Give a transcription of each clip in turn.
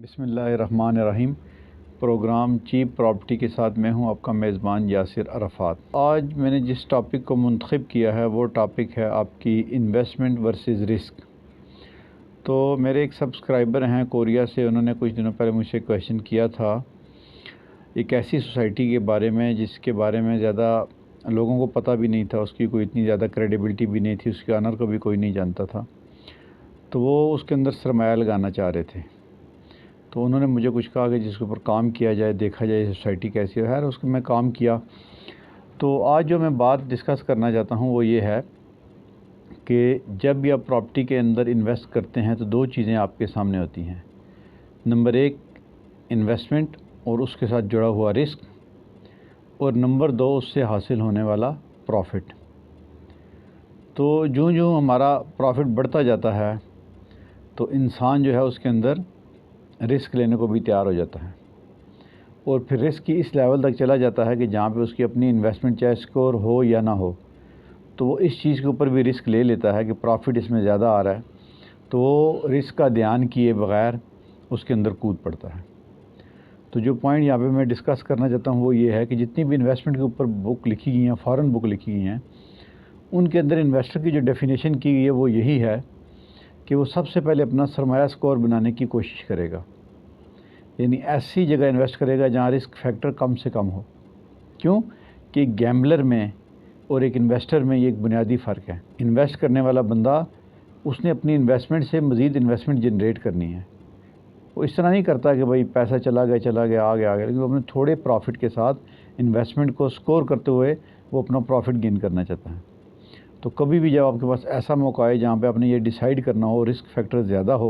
बिस्मिल्लाहिर्रहमानिर्रहीम। Programme cheap property के साथ मैं हूं आपका मेज़बान यासिर अरफात। आज मैंने जिस टॉपिक को मुंतखब किया है वो टॉपिक है आपकी इन्वेस्टमेंट वर्सेस रिस्क। तो मेरे एक सब्सक्राइबर हैं कोरिया से, उन्होंने कुछ दिनों पहले मुझसे क्वेश्चन किया था एक ऐसी सोसाइटी के बारे में जिसके बारे में ज़्यादा लोगों को पता भी नहीं था, उसकी कोई इतनी ज़्यादा क्रेडिबिलिटी भी नहीं थी, उसके ऑनर को भी कोई नहीं जानता था। तो वो उसके अंदर सरमाया लगाना चाह रहे थे। तो उन्होंने मुझे कुछ कहा कि जिसके ऊपर काम किया जाए, देखा जाए सोसाइटी कैसी है। खैर उसको मैं काम किया। तो आज जो मैं बात डिस्कस करना चाहता हूँ वो ये है कि जब भी आप प्रॉपर्टी के अंदर इन्वेस्ट करते हैं तो दो चीज़ें आपके सामने होती हैं। नंबर एक इन्वेस्टमेंट और उसके साथ जुड़ा हुआ रिस्क, और नंबर दो उससे हासिल होने वाला प्रॉफिट। तो जो हमारा प्रॉफिट बढ़ता जाता है तो इंसान जो है उसके अंदर रिस्क लेने को भी तैयार हो जाता है, और फिर रिस्क की इस लेवल तक चला जाता है कि जहाँ पे उसकी अपनी इन्वेस्टमेंट चाहे स्कोर हो या ना हो, तो वो इस चीज़ के ऊपर भी रिस्क ले लेता है कि प्रॉफिट इसमें ज़्यादा आ रहा है, तो वो रिस्क का ध्यान किए बग़ैर उसके अंदर कूद पड़ता है। तो जो पॉइंट यहाँ पे मैं डिस्कस करना चाहता हूँ वो ये है कि जितनी भी इन्वेस्टमेंट के ऊपर बुक लिखी गई हैं, फ़ॉरेन बुक लिखी गई हैं, उनके अंदर इन्वेस्टर की जो डेफिनेशन की गई है वो यही है कि वो सबसे पहले अपना सरमाया स्कोर बनाने की कोशिश करेगा, यानी ऐसी जगह इन्वेस्ट करेगा जहाँ रिस्क फैक्टर कम से कम हो। क्यों कि गैम्बलर में और एक इन्वेस्टर में ये एक बुनियादी फ़र्क है। इन्वेस्ट करने वाला बंदा, उसने अपनी इन्वेस्टमेंट से मज़ीद इन्वेस्टमेंट जनरेट करनी है। वो इस तरह नहीं करता कि भाई पैसा चला गया आ गया, लेकिन वो अपने थोड़े प्रॉफिट के साथ इन्वेस्टमेंट को स्कोर करते हुए वो अपना प्रॉफिट गेन करना चाहता है। तो कभी भी जब आपके पास ऐसा मौका आए जहाँ पे आपने ये डिसाइड करना हो रिस्क फैक्टर ज़्यादा हो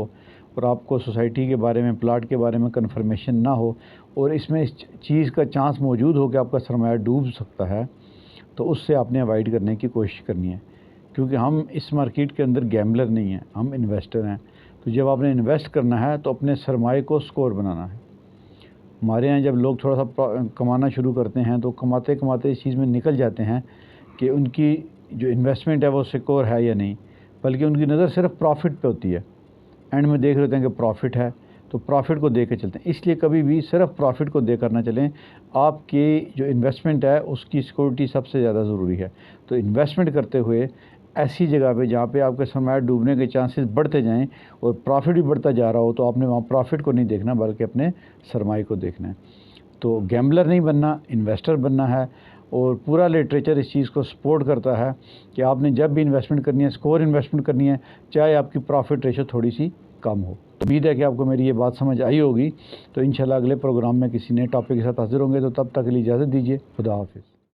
और आपको सोसाइटी के बारे में, प्लाट के बारे में कन्फर्मेशन ना हो, और इसमें इस चीज़ का चांस मौजूद हो कि आपका सरमाया डूब सकता है, तो उससे आपने अवॉइड करने की कोशिश करनी है। क्योंकि हम इस मार्केट के अंदर गैम्बलर नहीं हैं, हम इन्वेस्टर हैं। तो जब आपने इन्वेस्ट करना है तो अपने सरमाए को स्कोर बनाना है। हमारे यहाँ जब लोग थोड़ा सा कमाना शुरू करते हैं तो कमाते कमाते इस चीज़ में निकल जाते हैं कि उनकी जो इन्वेस्टमेंट है वो सिक्योर है या नहीं, बल्कि उनकी नज़र सिर्फ प्रॉफिट पे होती है। एंड में देख लेते हैं कि प्रॉफिट है तो प्रॉफिट को दे के चलते हैं। इसलिए कभी भी सिर्फ प्रॉफिट को दे कर ना चलें। आपकी जो इन्वेस्टमेंट है उसकी सिक्योरिटी सबसे ज़्यादा ज़रूरी है। तो इन्वेस्टमेंट करते हुए ऐसी जगह पे जहाँ पे आपके सरमाया डूबने के चांसेस बढ़ते जाएं और प्रॉफिट भी बढ़ता जा रहा हो, तो आपने वहाँ प्रॉफिट को नहीं देखना बल्कि अपने सरमाए को देखना है। तो गैम्बलर नहीं बनना, इन्वेस्टर बनना है। और पूरा लिटरेचर इस चीज़ को सपोर्ट करता है कि आपने जब भी इन्वेस्टमेंट करनी है, स्कोर इन्वेस्टमेंट करनी है, चाहे आपकी प्रॉफिट रेशो थोड़ी सी कम हो। तो उम्मीद है कि आपको मेरी ये बात समझ आई होगी। तो इंशाल्लाह अगले प्रोग्राम में किसी नए टॉपिक के साथ हाजिर होंगे। तो तब तक के लिए इजाज़त दीजिए। खुदा हाफिज़।